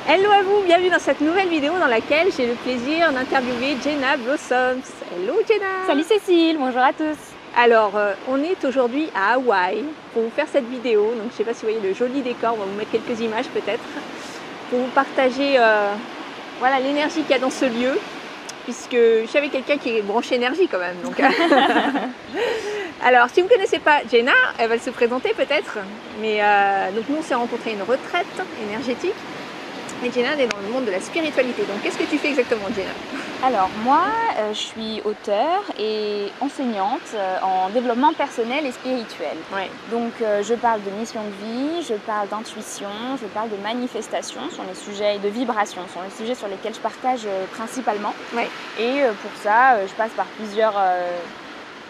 Hello à vous, bienvenue dans cette nouvelle vidéo dans laquelle j'ai le plaisir d'interviewer Jenna Blossoms. Hello Jenna. Salut Cécile, bonjour à tous. Alors, on est aujourd'hui à Hawaï pour vous faire cette vidéo. Donc, je ne sais pas si vous voyez le joli décor, on va vous mettre quelques images peut-être pour vous partager voilà, l'énergie qu'il y a dans ce lieu. Puisque je suis avec quelqu'un qui est branché énergie quand même. Donc. Alors, si vous ne connaissez pas Jenna, elle va se présenter peut-être. Mais donc nous, on s'est rencontrés à une retraite énergétique. Et Jenna, elle est dans le monde de la spiritualité. Donc, qu'est-ce que tu fais exactement, Jenna? Alors, moi, je suis auteure et enseignante en développement personnel et spirituel. Ouais. Donc, je parle de mission de vie, je parle d'intuition, je parle de manifestation sur les sujets et de vibration, sur les sujets sur lesquels je partage principalement. Ouais. Et pour ça, je passe par plusieurs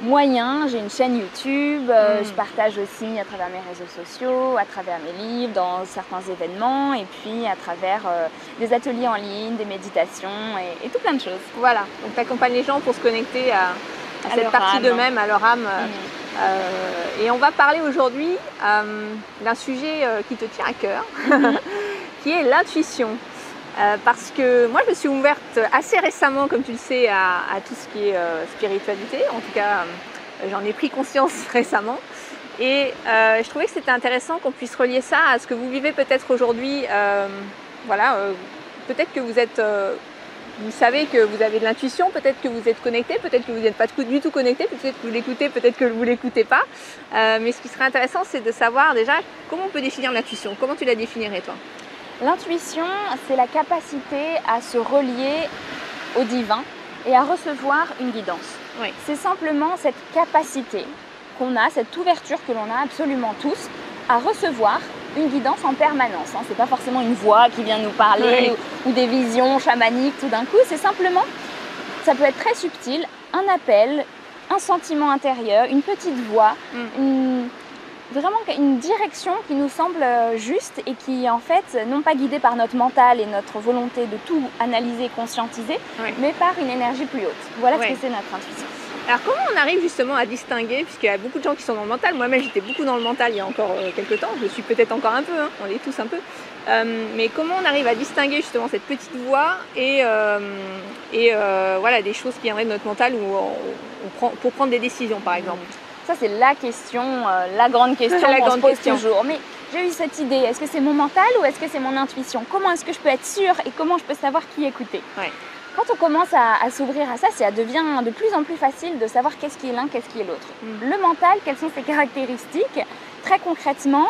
moyens. J'ai une chaîne YouTube, je partage aussi à travers mes réseaux sociaux, à travers mes livres, dans certains événements et puis à travers des ateliers en ligne, des méditations et tout plein de choses. Voilà, donc tu accompagnes les gens pour se connecter à cette partie d'eux-mêmes, à leur âme. Et on va parler aujourd'hui d'un sujet qui te tient à cœur, qui est l'intuition. Parce que moi je me suis ouverte assez récemment, comme tu le sais, à tout ce qui est spiritualité. En tout cas, j'en ai pris conscience récemment. Et je trouvais que c'était intéressant qu'on puisse relier ça à ce que vous vivez peut-être aujourd'hui. Voilà, peut-être que vous êtes, vous savez que vous avez de l'intuition, peut-être que vous êtes connecté, peut-être que vous n'êtes pas du tout connecté, peut-être que vous l'écoutez, peut-être que vous ne l'écoutez pas. Mais ce qui serait intéressant, c'est de savoir déjà comment on peut définir l'intuition. Comment tu la définirais toi? L'intuition, c'est la capacité à se relier au divin et à recevoir une guidance. Oui. C'est simplement cette capacité qu'on a, cette ouverture que l'on a absolument tous à recevoir une guidance en permanence. Ce n'est pas forcément une voix qui vient nous parler ou des visions chamaniques tout d'un coup. C'est simplement, ça peut être très subtil, un appel, un sentiment intérieur, une petite voix, vraiment une direction qui nous semble juste et qui en fait non pas guidée par notre mental et notre volonté de tout analyser, conscientiser, mais par une énergie plus haute. Voilà ce que c'est notre intuition. Alors comment on arrive justement à distinguer, puisqu'il y a beaucoup de gens qui sont dans le mental, moi-même j'étais beaucoup dans le mental il y a encore quelques temps, je suis peut-être encore un peu, hein, on est tous un peu, mais comment on arrive à distinguer justement cette petite voix et voilà, des choses qui viendraient de notre mental pour prendre des décisions par exemple? Ça, c'est la question, la grande question qu'on se pose toujours. Mais j'ai eu cette idée, est-ce que c'est mon mental ou est-ce que c'est mon intuition? Comment est-ce que je peux être sûre et comment je peux savoir qui écouter? Quand on commence à s'ouvrir à ça, ça devient de plus en plus facile de savoir qu'est-ce qui est l'un, qu'est-ce qui est l'autre. Le mental, quelles sont ses caractéristiques? Très concrètement,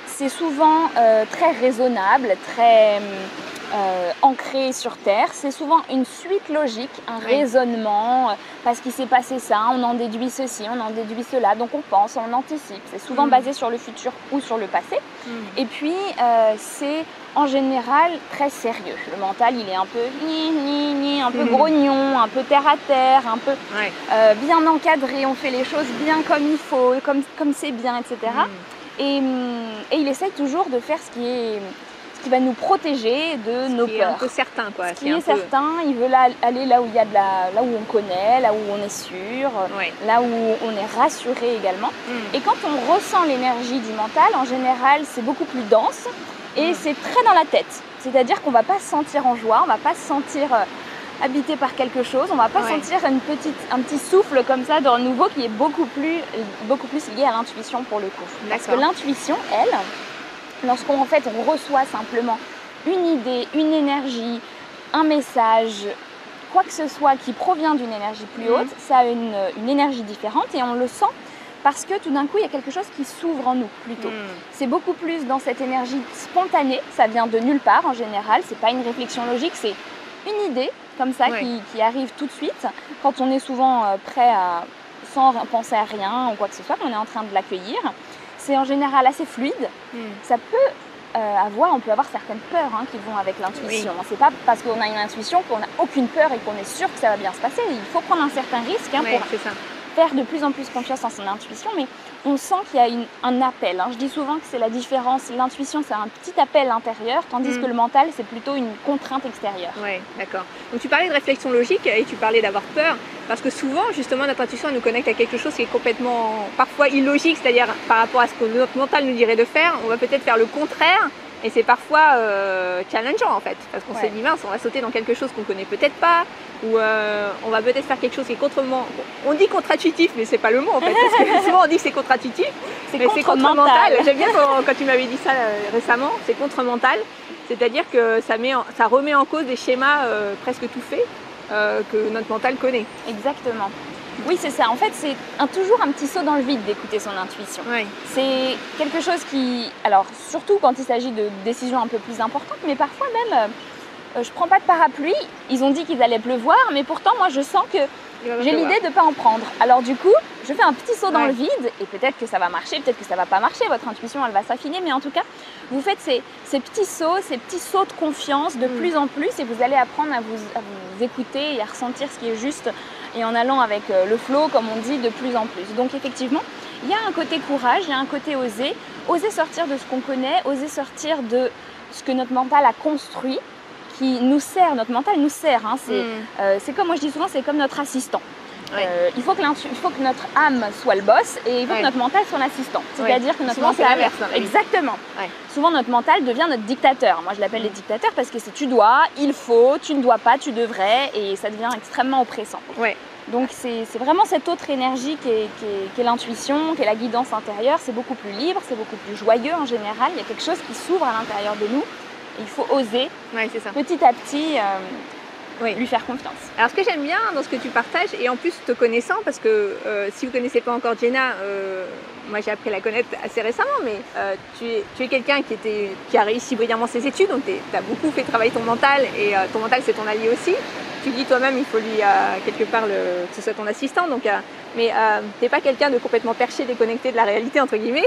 c'est souvent très raisonnable, très ancré sur Terre. C'est souvent une suite logique, un raisonnement, parce qu'il s'est passé ça, on en déduit ceci, on en déduit cela, donc on pense, on anticipe. C'est souvent basé sur le futur ou sur le passé. Et puis, c'est en général très sérieux. Le mental, il est un peu un peu grognon, un peu terre à terre, un peu bien encadré, on fait les choses bien comme il faut, comme c'est bien, etc. Et il essaye toujours de faire ce qui va nous protéger de nos peurs. Un peu certain, quoi. Ce qui est certain, il veut aller là où il y a là où on connaît, là où on est sûr, là où on est rassuré également. Et quand on ressent l'énergie du mental, en général, c'est beaucoup plus dense et c'est très dans la tête. C'est-à-dire qu'on ne va pas se sentir en joie, on ne va pas se sentir habité par quelque chose, on ne va pas sentir un petit souffle comme ça de renouveau qui est beaucoup plus lié à l'intuition pour le coup. Parce que l'intuition, elle, lorsqu'on on reçoit simplement une idée, une énergie, un message, quoi que ce soit qui provient d'une énergie plus haute, ça a une énergie différente et on le sent parce que tout d'un coup, il y a quelque chose qui s'ouvre en nous plutôt. C'est beaucoup plus dans cette énergie spontanée, ça vient de nulle part en général, c'est pas une réflexion logique, c'est une idée comme ça qui arrive tout de suite quand on est souvent prêt sans penser à rien ou quoi que ce soit, qu'on est en train de l'accueillir. C'est en général assez fluide. Ça peut on peut avoir certaines peurs qui vont avec l'intuition. C'est pas parce qu'on a une intuition qu'on n'a aucune peur et qu'on est sûr que ça va bien se passer. Il faut prendre un certain risque pour faire de plus en plus confiance en son intuition, mais on sent qu'il y a un appel. Je dis souvent que c'est la différence. L'intuition, c'est un petit appel intérieur, tandis que le mental, c'est plutôt une contrainte extérieure. Oui, d'accord. Donc tu parlais de réflexion logique et tu parlais d'avoir peur, parce que souvent, justement, notre intuition, elle nous connecte à quelque chose qui est complètement, parfois illogique, c'est-à-dire par rapport à ce que notre mental nous dirait de faire, on va peut-être faire le contraire Et c'est parfois challengeant en fait, parce qu'on se dit mince, on va sauter dans quelque chose qu'on connaît peut-être pas, ou on va peut-être faire quelque chose qui est on dit contre-intuitif, mais c'est pas le mot en fait, parce que souvent on dit que c'est contre-intuitif, mais c'est contre-mental. J'aime bien quand tu m'avais dit ça récemment, c'est contre-mental, c'est-à-dire que ça remet en cause des schémas presque tout faits que notre mental connaît. Exactement. Oui, c'est ça. En fait, c'est toujours un petit saut dans le vide d'écouter son intuition. Oui. C'est quelque chose qui... Alors, surtout quand il s'agit de décisions un peu plus importantes, mais parfois même, je prends pas de parapluie. Ils ont dit qu'il allait pleuvoir, mais pourtant, moi, je sens que j'ai l'idée de ne pas en prendre. Alors du coup, je fais un petit saut dans le vide et peut-être que ça va marcher, peut-être que ça va pas marcher. Votre intuition, elle va s'affiner, mais en tout cas, vous faites ces petits sauts de confiance de plus en plus et vous allez apprendre à vous écouter et à ressentir ce qui est juste et en allant avec le flow, comme on dit, de plus en plus. Donc effectivement, il y a un côté courage, il y a un côté oser sortir de ce qu'on connaît, oser sortir de ce que notre mental a construit, qui nous sert, notre mental nous sert. Hein. C'est comme moi je dis souvent, c'est comme notre assistant. Il faut que notre âme soit le boss et il faut que notre mental soit l'assistant. C'est-à-dire que notre mental... Exactement. Souvent notre mental devient notre dictateur. Moi je l'appelle les dictateurs parce que c'est tu dois, il faut, tu ne dois pas, tu devrais et ça devient extrêmement oppressant. Donc c'est vraiment cette autre énergie qui est l'intuition, qui est la guidance intérieure. C'est beaucoup plus libre, c'est beaucoup plus joyeux en général. Il y a quelque chose qui s'ouvre à l'intérieur de nous. Il faut oser petit à petit lui faire confiance. Alors ce que j'aime bien dans ce que tu partages, et en plus te connaissant, parce que si vous ne connaissez pas encore Jenna, moi j'ai appris à la connaître assez récemment, mais tu es quelqu'un qui a réussi brillamment ses études, donc tu as beaucoup fait travailler ton mental, et ton mental c'est ton allié aussi. Tu dis toi-même il faut lui quelque part que ce soit ton assistant, donc, mais tu n'es pas quelqu'un de complètement perché, déconnecté de la réalité entre guillemets.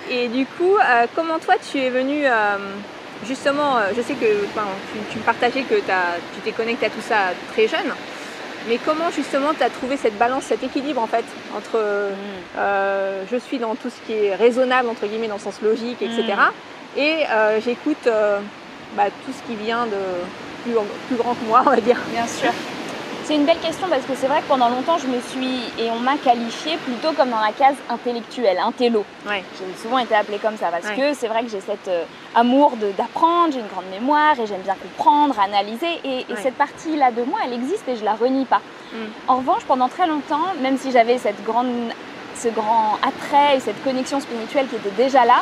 et du coup, comment toi tu es venu justement, je sais que tu me partageais que tu t'es connecté à tout ça très jeune, mais comment justement tu as trouvé cette balance, cet équilibre en fait entre je suis dans tout ce qui est raisonnable entre guillemets dans le sens logique, etc. Et j'écoute tout ce qui vient de plus grand que moi, on va dire. Bien sûr. C'est une belle question parce que c'est vrai que pendant longtemps on m'a qualifiée plutôt comme dans la case intellectuelle, intello. J'ai souvent été appelée comme ça parce que c'est vrai que j'ai cet amour d'apprendre, j'ai une grande mémoire et j'aime bien comprendre, analyser et cette partie-là de moi, elle existe et je la renie pas. En revanche, pendant très longtemps, même si j'avais ce grand attrait et cette connexion spirituelle qui était déjà là,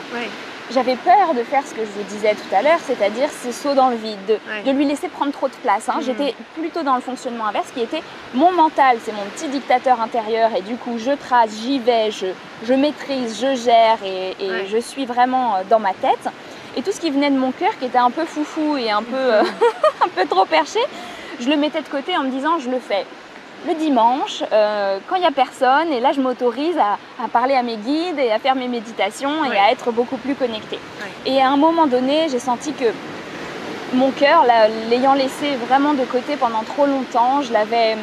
j'avais peur de faire ce que je vous disais tout à l'heure, c'est-à-dire ce saut dans le vide, de lui laisser prendre trop de place. J'étais plutôt dans le fonctionnement inverse qui était mon mental, c'est mon petit dictateur intérieur et du coup je trace, j'y vais, je maîtrise, je gère et je suis vraiment dans ma tête. Et tout ce qui venait de mon cœur qui était un peu foufou et un peu, un peu trop perché, je le mettais de côté en me disant je le fais le dimanche, quand il n'y a personne, et là je m'autorise à parler à mes guides et à faire mes méditations et à être beaucoup plus connectée. Et à un moment donné, j'ai senti que mon cœur, l'ayant laissé vraiment de côté pendant trop longtemps, je l'avais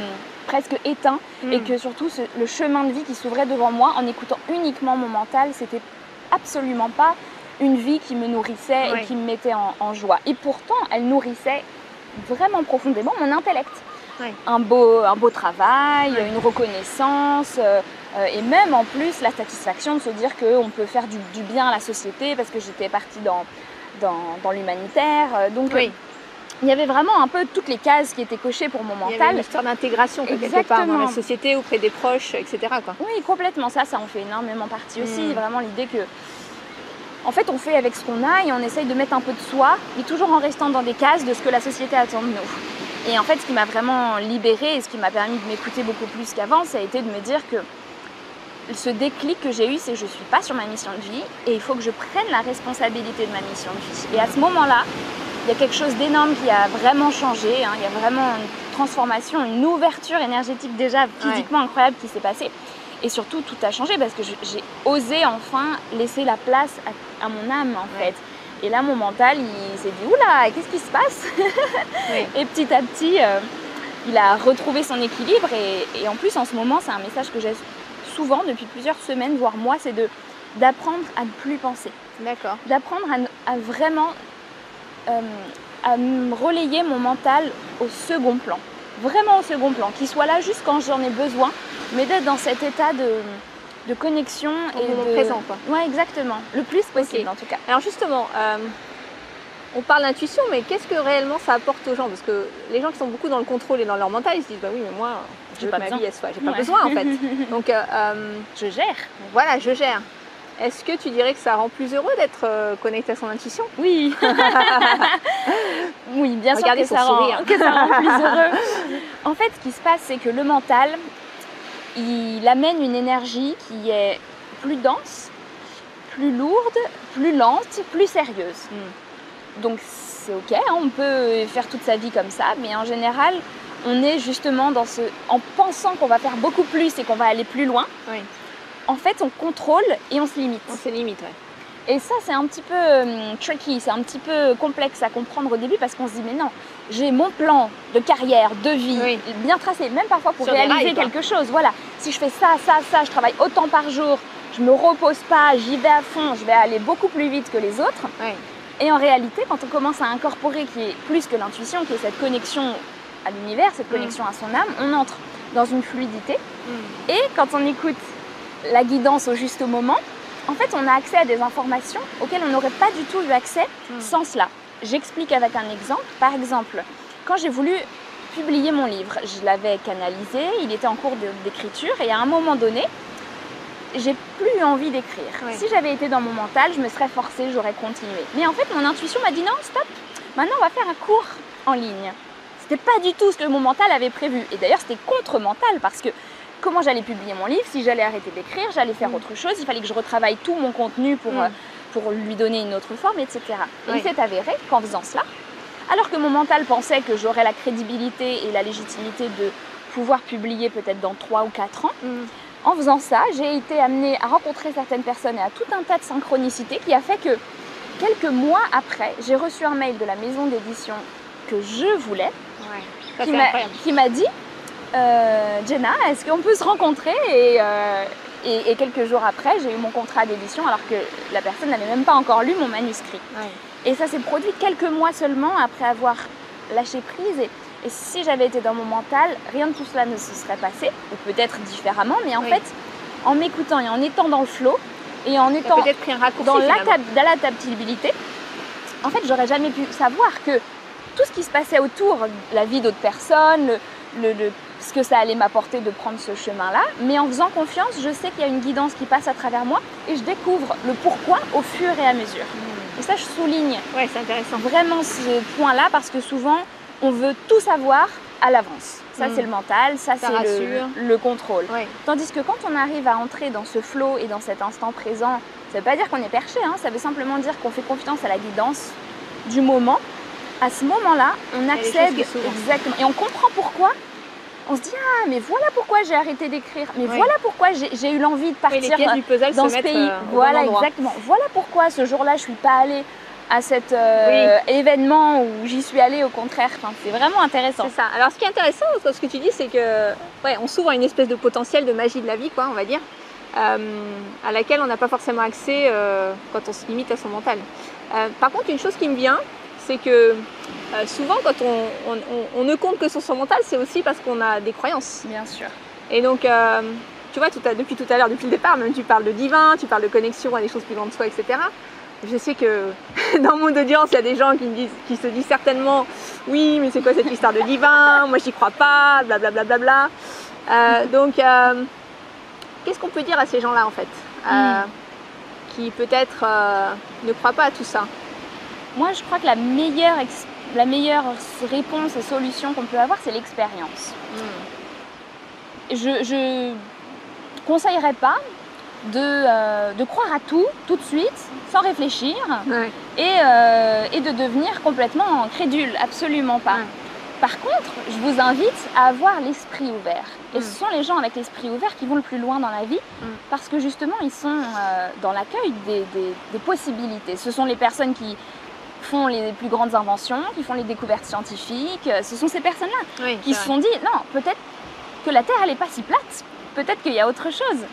presque éteint et que surtout le chemin de vie qui s'ouvrait devant moi en écoutant uniquement mon mental, c'était absolument pas une vie qui me nourrissait et qui me mettait en joie. Et pourtant, elle nourrissait vraiment profondément mon intellect. Un beau travail, une reconnaissance et même en plus la satisfaction de se dire qu'on peut faire du bien à la société parce que j'étais partie dans l'humanitaire. Donc il y avait vraiment un peu toutes les cases qui étaient cochées pour mon mental. Il y avait une histoire d'intégration quelque part dans la société, auprès des proches, etc. Oui, complètement. Ça en fait énormément partie aussi. Vraiment l'idée que en fait, on fait avec ce qu'on a et on essaye de mettre un peu de soi, mais toujours en restant dans des cases de ce que la société attend de nous. Et en fait, ce qui m'a vraiment libérée et ce qui m'a permis de m'écouter beaucoup plus qu'avant, ça a été de me dire que ce déclic que j'ai eu, c'est que je ne suis pas sur ma mission de vie et il faut que je prenne la responsabilité de ma mission de vie. Et à ce moment-là, il y a quelque chose d'énorme qui a vraiment changé. Il y a vraiment une transformation, une ouverture énergétique déjà physiquement incroyable qui s'est passée. Et surtout, tout a changé parce que j'ai osé enfin laisser la place à mon âme en fait. Et là, mon mental, il s'est dit « Oula, qu'est-ce qui se passe ?» Et petit à petit, il a retrouvé son équilibre. Et en plus, en ce moment, c'est un message que j'ai souvent depuis plusieurs semaines, voire mois, c'est d'apprendre à ne plus penser. D'accord. D'apprendre à vraiment à relayer mon mental au second plan. Vraiment au second plan. Qu'il soit là juste quand j'en ai besoin, mais d'être dans cet état de connexion et de présent, quoi. Ouais, exactement, le plus possible en tout cas. Alors justement, on parle d'intuition, mais qu'est-ce que réellement ça apporte aux gens? Parce que les gens qui sont beaucoup dans le contrôle et dans leur mental, ils se disent bah oui, mais moi, je veux que ma vie elle soit, j'ai pas besoin en fait. Donc je gère. Voilà, je gère. Est-ce que tu dirais que ça rend plus heureux d'être connecté à son intuition? Oui. Oui, bien sûr que ça rend plus heureux. En fait, ce qui se passe, c'est que le mental, il amène une énergie qui est plus dense, plus lourde, plus lente, plus sérieuse. Donc c'est ok, hein, on peut faire toute sa vie comme ça, mais en général, on est justement en pensant qu'on va faire beaucoup plus et qu'on va aller plus loin. Oui. En fait, on contrôle et on se limite. On se limite, ouais. Et ça, c'est un petit peu tricky, c'est un petit peu complexe à comprendre au début parce qu'on se dit, mais non, j'ai mon plan de carrière, de vie, bien tracé, même parfois pour réaliser quelque chose. Voilà, si je fais ça, je travaille autant par jour, je me repose pas, j'y vais à fond, je vais aller beaucoup plus vite que les autres. Oui. Et en réalité, quand on commence à incorporer qui est plus que l'intuition, qui est cette connexion à l'univers, cette connexion à son âme, on entre dans une fluidité. Et quand on écoute la guidance au juste moment, en fait, on a accès à des informations auxquelles on n'aurait pas du tout eu accès sans cela. J'explique avec un exemple. Par exemple, quand j'ai voulu publier mon livre, je l'avais canalisé, il était en cours d'écriture et à un moment donné, j'ai plus eu envie d'écrire. Si j'avais été dans mon mental, je me serais forcée, j'aurais continué. Mais en fait, mon intuition m'a dit non, stop, maintenant on va faire un cours en ligne. C'était pas du tout ce que mon mental avait prévu. Et d'ailleurs, c'était contre-mental parce que comment j'allais publier mon livre, si j'allais arrêter d'écrire, j'allais faire autre chose, il fallait que je retravaille tout mon contenu pour lui donner une autre forme, etc. Et il s'est avéré qu'en faisant cela, alors que mon mental pensait que j'aurais la crédibilité et la légitimité de pouvoir publier peut-être dans 3 ou 4 ans, en faisant ça, j'ai été amenée à rencontrer certaines personnes et à tout un tas de synchronicités qui a fait que quelques mois après, j'ai reçu un mail de la maison d'édition que je voulais, qui m'a dit Jenna, est-ce qu'on peut se rencontrer et quelques jours après, j'ai eu mon contrat d'édition alors que la personne n'avait même pas encore lu mon manuscrit. Et ça s'est produit quelques mois seulement après avoir lâché prise. Et si j'avais été dans mon mental, rien de tout cela ne se serait passé, ou peut-être différemment, mais en fait, en m'écoutant et en étant dans le flow, et en étant dans l'adaptabilité, en fait, j'aurais jamais pu savoir que tout ce qui se passait autour, la vie d'autres personnes, ce que ça allait m'apporter de prendre ce chemin-là, mais en faisant confiance, je sais qu'il y a une guidance qui passe à travers moi et je découvre le pourquoi au fur et à mesure. Et ça, je souligne c'est intéressant. Vraiment ce point-là parce que souvent, on veut tout savoir à l'avance. Ça, c'est le mental, ça c'est le contrôle. Tandis que quand on arrive à entrer dans ce flow et dans cet instant présent, ça ne veut pas dire qu'on est perché, hein, ça veut simplement dire qu'on fait confiance à la guidance du moment. À ce moment-là, on accède exactement et on comprend pourquoi. On se dit ah mais voilà pourquoi j'ai arrêté d'écrire, mais voilà pourquoi j'ai eu l'envie de partir dans ce pays. Voilà exactement. Voilà pourquoi ce jour-là je suis pas allée à cet événement où j'y suis allée au contraire. Enfin, c'est vraiment intéressant. C'est ça. Alors ce qui est intéressant, ce que tu dis, c'est que on s'ouvre à une espèce de potentiel de magie de la vie, quoi, on va dire, à laquelle on n'a pas forcément accès quand on se limite à son mental. Par contre, une chose qui me vient, c'est que souvent quand on ne compte que sur son mental, c'est aussi parce qu'on a des croyances. Bien sûr. Et donc, tu vois, depuis tout à l'heure, depuis le départ, même tu parles de divin, tu parles de connexion à des choses plus grandes de soi, etc. Je sais que dans mon audience, il y a des gens qui se disent certainement « Oui, mais c'est quoi cette histoire de divin? Moi, j'y crois pas, blablabla. Bla, bla, bla. » Donc, qu'est-ce qu'on peut dire à ces gens-là, en fait, qui peut-être ne croient pas à tout ça? Moi, je crois que la meilleure réponse et solution qu'on peut avoir, c'est l'expérience. Je conseillerais pas de croire à tout de suite, sans réfléchir, et de devenir complètement crédule, absolument pas. Par contre, je vous invite à avoir l'esprit ouvert. Et ce sont les gens avec l'esprit ouvert qui vont le plus loin dans la vie, parce que justement, ils sont dans l'accueil des possibilités. Ce sont les personnes qui font les plus grandes inventions, qui font les découvertes scientifiques. Ce sont ces personnes-là qui se sont dit, non, peut-être que la Terre, elle n'est pas si plate. Peut-être qu'il y a autre chose.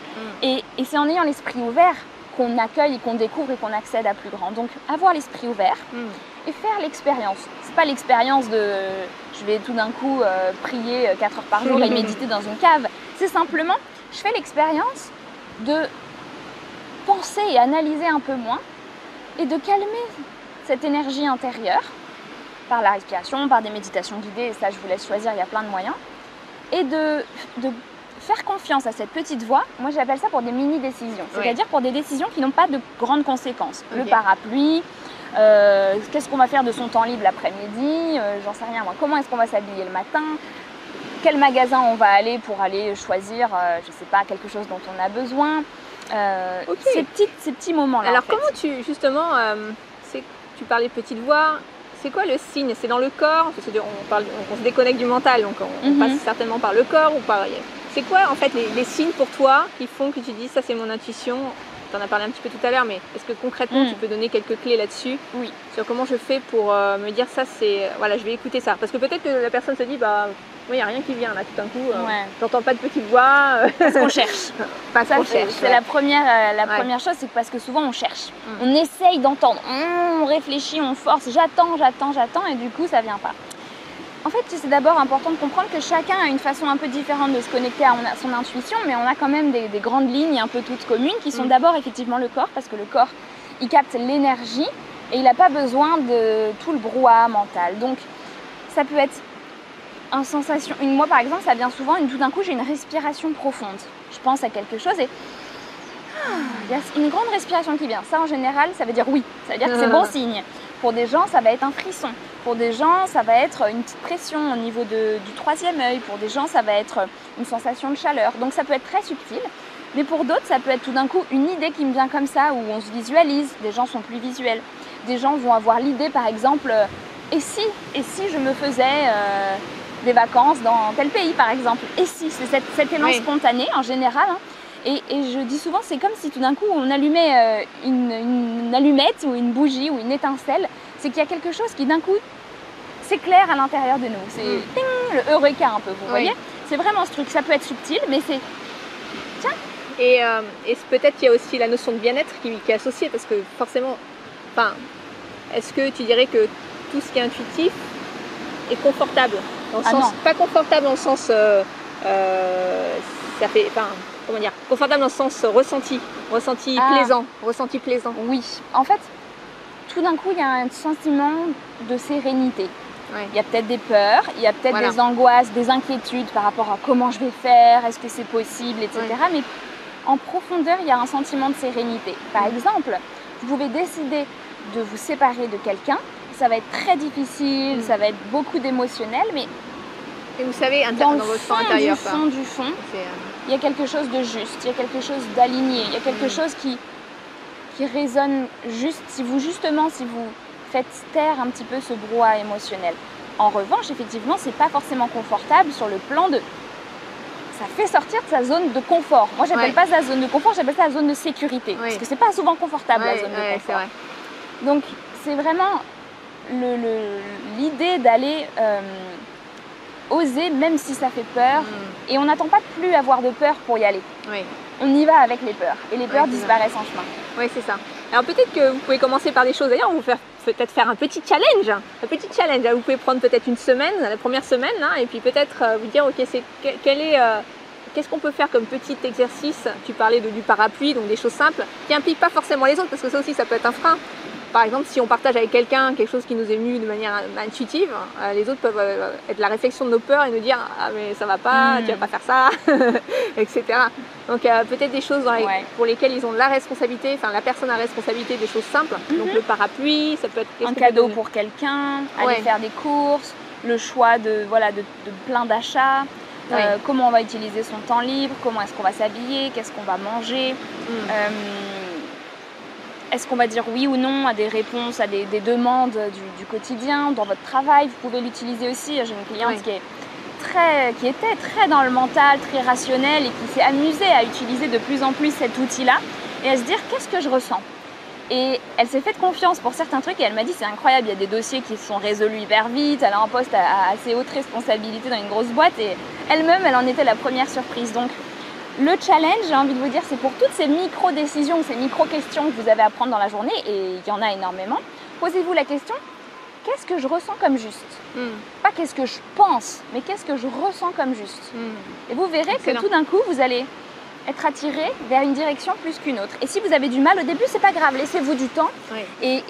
Et c'est en ayant l'esprit ouvert qu'on accueille et qu'on découvre et qu'on accède à plus grand. Donc, avoir l'esprit ouvert et faire l'expérience. C'est pas l'expérience de je vais tout d'un coup prier 4 heures par jour et méditer dans une cave. C'est simplement, je fais l'expérience de penser et analyser un peu moins et de calmer cette énergie intérieure par la respiration, par des méditations guidées, et ça je vous laisse choisir, il y a plein de moyens, et de faire confiance à cette petite voix. Moi j'appelle ça pour des mini-décisions, c'est-à-dire pour des décisions qui n'ont pas de grandes conséquences. Le parapluie, qu'est-ce qu'on va faire de son temps libre l'après-midi, j'en sais rien moi, comment est-ce qu'on va s'habiller le matin, quel magasin on va aller pour aller choisir, je sais pas, quelque chose dont on a besoin. Ces petits moments-là. Alors en fait. comment justement, tu parlais de petite voix, c'est quoi le signe? C'est dans le corps? Parce que on se déconnecte du mental, donc on passe certainement par le corps ou par... C'est quoi en fait les signes pour toi qui font que tu dis ça c'est mon intuition? Tu en as parlé un petit peu tout à l'heure, mais est-ce que concrètement tu peux donner quelques clés là-dessus? Oui. Sur comment je fais pour me dire ça c'est... Voilà, je vais écouter ça. Parce que peut-être que la personne se dit, bah... il n'y a rien qui vient là tout d'un coup, j'entends pas de petite voix. Parce qu'on cherche. Parce qu'on cherche. C'est la première chose, c'est parce que souvent on cherche. On essaye d'entendre, on réfléchit, on force, j'attends, et du coup ça vient pas. En fait, c'est d'abord important de comprendre que chacun a une façon un peu différente de se connecter à son intuition, mais on a quand même des grandes lignes un peu toutes communes qui sont d'abord effectivement le corps, parce que le corps, il capte l'énergie et il n'a pas besoin de tout le brouhaha mental. Donc ça peut être une sensation, moi par exemple, ça vient souvent, tout d'un coup j'ai une respiration profonde. Je pense à quelque chose et il y a une grande respiration qui vient. Ça en général, ça veut dire oui, ça veut dire que c'est bon signe. Pour des gens, ça va être un frisson. Pour des gens, ça va être une petite pression au niveau du troisième œil. Pour des gens, ça va être une sensation de chaleur. Donc ça peut être très subtil. Mais pour d'autres, ça peut être tout d'un coup une idée qui me vient comme ça, où on se visualise. Des gens sont plus visuels. Des gens vont avoir l'idée, par exemple, et si je me faisais des vacances dans tel pays, par exemple. Et si, c'est cet élan spontané en général. Et je dis souvent, c'est comme si tout d'un coup on allumait une allumette ou une bougie ou une étincelle. C'est qu'il y a quelque chose qui d'un coup s'éclaire à l'intérieur de nous. C'est le eureka un peu, vous voyez. C'est vraiment ce truc, ça peut être subtil, mais c'est... Tiens. Et peut-être qu'il y a aussi la notion de bien-être qui est associée, parce que forcément, est-ce que tu dirais que tout ce qui est intuitif est confortable dans le sens, pas confortable dans le sens... ça fait... Comment dire, confortable dans le sens ressenti plaisant. Oui, en fait, tout d'un coup, il y a un sentiment de sérénité. Il y a peut-être des peurs, il y a peut-être des angoisses, des inquiétudes par rapport à comment je vais faire, est-ce que c'est possible, etc. Mais en profondeur, il y a un sentiment de sérénité. Par exemple, vous pouvez décider de vous séparer de quelqu'un, ça va être très difficile, ça va être beaucoup d'émotionnel, mais... Et vous savez, dans votre fond intérieur, du fond, il y a quelque chose de juste, il y a quelque chose d'aligné, il y a quelque chose qui résonne juste, si vous faites taire un petit peu ce brouhaha émotionnel. En revanche, effectivement, c'est pas forcément confortable sur le plan de... Ça fait sortir de sa zone de confort. Moi, j'appelle pas ça la zone de confort, j'appelle ça la zone de sécurité. Parce que c'est pas souvent confortable, la zone de confort. Donc, c'est vraiment l'idée d'aller... oser même si ça fait peur et on n'attend pas de plus avoir de peur pour y aller. On y va avec les peurs et les peurs disparaissent en chemin. Oui, c'est ça. Alors peut-être que vous pouvez commencer par des choses. D'ailleurs, on va peut-être faire un petit challenge. Vous pouvez prendre peut-être une semaine, la première semaine, et puis peut-être vous dire, ok, qu'est-ce qu'on peut faire comme petit exercice? Tu parlais du parapluie, donc des choses simples qui n'impliquent pas forcément les autres, parce que ça aussi, ça peut être un frein. Par exemple, si on partage avec quelqu'un quelque chose qui nous est venu de manière intuitive, les autres peuvent être la réflexion de nos peurs et nous dire « Ah mais ça va pas, tu vas pas faire ça », etc. Donc peut-être des choses pour lesquelles ils ont la responsabilité, la personne a la responsabilité des choses simples. Donc le parapluie, ça peut être... Un cadeau pour quelqu'un, aller faire des courses, le choix de plein d'achats, comment on va utiliser son temps libre, comment est-ce qu'on va s'habiller, qu'est-ce qu'on va manger. Est-ce qu'on va dire oui ou non à des réponses, à des demandes du quotidien, dans votre travail? Vous pouvez l'utiliser aussi. J'ai une cliente qui était très dans le mental, très rationnel et qui s'est amusée à utiliser de plus en plus cet outil-là et à se dire qu'est-ce que je ressens? Et elle s'est faite confiance pour certains trucs et elle m'a dit c'est incroyable, il y a des dossiers qui se sont résolus hyper vite, elle a un poste à assez haute responsabilité dans une grosse boîte et elle-même, elle en était la première surprise. Donc, le challenge, j'ai envie de vous dire, c'est pour toutes ces micro-décisions, ces micro-questions que vous avez à prendre dans la journée, et il y en a énormément, posez-vous la question, qu'est-ce que je ressens comme juste? Pas qu'est-ce que je pense, mais qu'est-ce que je ressens comme juste? Et vous verrez que tout d'un coup, vous allez être attiré vers une direction plus qu'une autre. Et si vous avez du mal au début, c'est pas grave, laissez-vous du temps et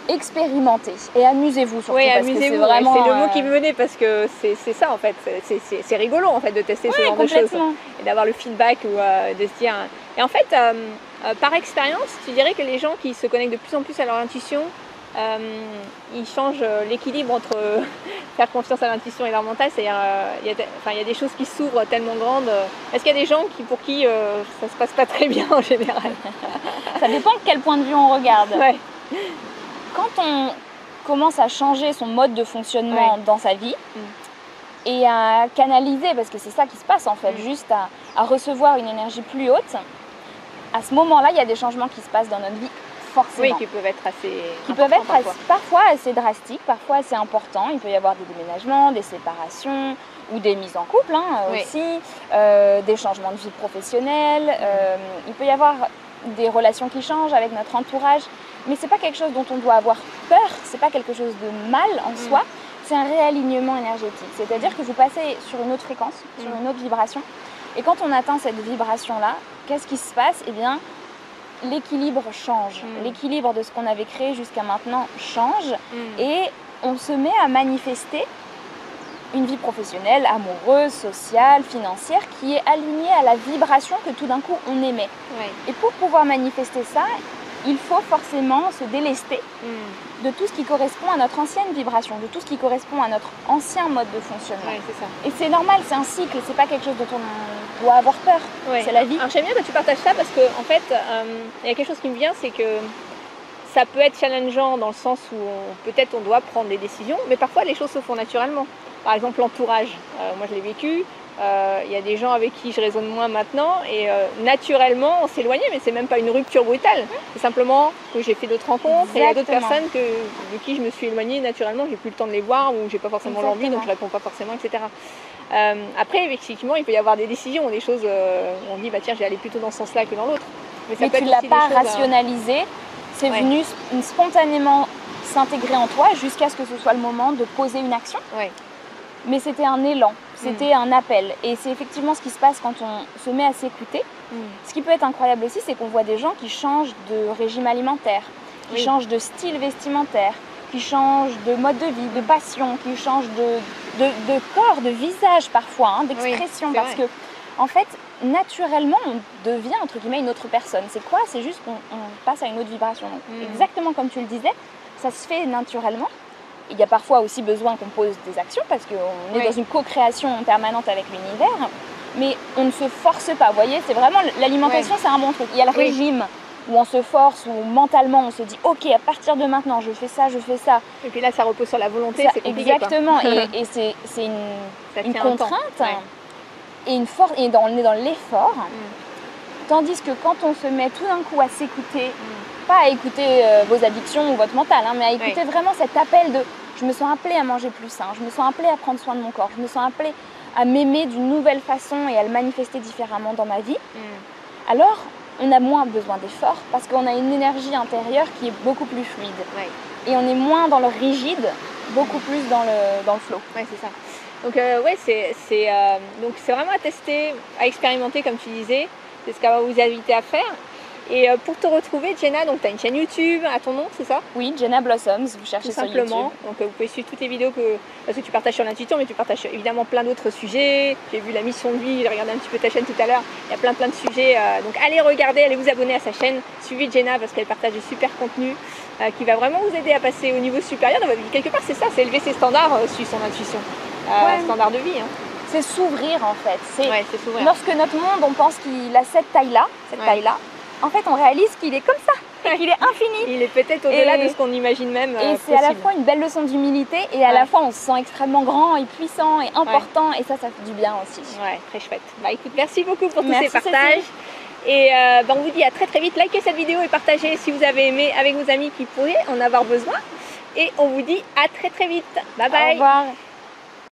expérimentez et amusez-vous surtout. Oui, parce amusez-vous, que c'est vraiment, c'est le mot qui me venait parce que c'est ça en fait, c'est rigolo en fait de tester ce genre de choses et d'avoir le feedback ou de se dire. Et en fait, par expérience, tu dirais que les gens qui se connectent de plus en plus à leur intuition, ils changent l'équilibre entre faire confiance à l'intuition et leur mental, c'est-à-dire il y a des choses qui s'ouvrent tellement grandes. Est-ce qu'il y a des gens pour qui ça se passe pas très bien en général? Ça dépend de quel point de vue on regarde. Ouais. Quand on commence à changer son mode de fonctionnement dans sa vie et à canaliser, parce que c'est ça qui se passe en fait, juste à recevoir une énergie plus haute, à ce moment-là, il y a des changements qui se passent dans notre vie. Forcément. Oui, qui peuvent être assez parfois assez drastiques, parfois assez importants. Il peut y avoir des déménagements, des séparations ou des mises en couple aussi, des changements de vie professionnelle. Il peut y avoir des relations qui changent avec notre entourage, mais c'est pas quelque chose dont on doit avoir peur, c'est pas quelque chose de mal en soi, c'est un réalignement énergétique. C'est-à-dire que vous passez sur une autre fréquence, sur une autre vibration, et quand on atteint cette vibration-là, qu'est-ce qui se passe? Eh bien, l'équilibre change. L'équilibre de ce qu'on avait créé jusqu'à maintenant change et on se met à manifester une vie professionnelle, amoureuse, sociale, financière qui est alignée à la vibration que tout d'un coup on émet. Et pour pouvoir manifester ça, il faut forcément se délester de tout ce qui correspond à notre ancienne vibration, de tout ce qui correspond à notre ancien mode de fonctionnement. Et c'est normal, c'est un cycle, c'est pas quelque chose dont on doit avoir peur, c'est la vie. Alors j'aime bien que tu partages ça parce qu'en fait, il y a quelque chose qui me vient, c'est que ça peut être challengeant dans le sens où peut-être on doit prendre des décisions, mais parfois les choses se font naturellement. Par exemple l'entourage, moi je l'ai vécu. Il y a des gens avec qui je résonne moins maintenant et naturellement on s'éloignait, mais c'est même pas une rupture brutale, c'est simplement que j'ai fait d'autres rencontres. Et il y a d'autres personnes de qui je me suis éloignée naturellement, j'ai plus le temps de les voir ou j'ai pas forcément l'envie, donc je réponds pas forcément, etc. Après effectivement il peut y avoir des décisions, des choses où on dit bah tiens j'ai allé plutôt dans ce sens-là que dans l'autre, mais tu l'as pas rationalisé, c'est venu spontanément s'intégrer en toi jusqu'à ce que ce soit le moment de poser une action. Mais c'était un élan, c'était un appel. Et c'est effectivement ce qui se passe quand on se met à s'écouter. Ce qui peut être incroyable aussi, c'est qu'on voit des gens qui changent de régime alimentaire, qui changent de style vestimentaire, qui changent de mode de vie, de passion, qui changent de corps, de visage parfois, d'expression. Parce que, en fait, naturellement, on devient, entre guillemets, une autre personne. C'est quoi? C'est juste qu'on passe à une autre vibration. Donc, exactement comme tu le disais, ça se fait naturellement. Il y a parfois aussi besoin qu'on pose des actions parce qu'on est dans une co-création permanente avec l'univers, mais on ne se force pas. Vous voyez, c'est vraiment l'alimentation, c'est un bon truc. Il y a le régime où on se force, où mentalement on se dit ok, à partir de maintenant je fais ça, je fais ça. Et puis là ça repose sur la volonté, c'est compliqué. Exactement, et c'est une contrainte et une force, et on est dans l'effort. Tandis que quand on se met tout d'un coup à s'écouter, pas à écouter vos addictions ou votre mental, mais à écouter vraiment cet appel de je me sens appelée à manger plus sain, je me sens appelée à prendre soin de mon corps, je me sens appelée à m'aimer d'une nouvelle façon et à le manifester différemment dans ma vie, alors on a moins besoin d'efforts parce qu'on a une énergie intérieure qui est beaucoup plus fluide. Et on est moins dans le rigide, beaucoup plus dans le flow. Ouais, c'est ça. Donc donc c'est vraiment à tester, à expérimenter comme tu disais, c'est ce qu'elle va vous inviter à faire. Et pour te retrouver, Jenna, donc tu as une chaîne YouTube à ton nom, c'est ça? Oui, Jenna Blossoms, vous cherchez tout sur simplement. YouTube. Donc vous pouvez suivre toutes les vidéos parce que tu partages sur l'intuition, mais tu partages évidemment plein d'autres sujets. J'ai vu la mission de vie, j'ai regardé un petit peu ta chaîne tout à l'heure. Il y a plein de sujets. Donc allez regarder, allez vous abonner à sa chaîne. Suivez Jenna parce qu'elle partage du super contenu qui va vraiment vous aider à passer au niveau supérieur dans votre vie. Quelque part, c'est ça, c'est élever ses standards, suivre son intuition. Standard de vie. C'est s'ouvrir en fait. C'est s'ouvrir. Lorsque notre monde, on pense qu'il a cette taille-là, en fait, on réalise qu'il est comme ça, qu'il est infini. Il est peut-être au-delà de ce qu'on imagine même. Et c'est à la fois une belle leçon d'humilité et à la fois on se sent extrêmement grand et puissant et important et ça fait du bien aussi. Ouais, très chouette. Bah écoute, merci beaucoup pour tous ces partages. Et on vous dit à très vite. Likez cette vidéo et partagez si vous avez aimé avec vos amis qui pourraient en avoir besoin. Et on vous dit à très vite. Bye bye. Au revoir.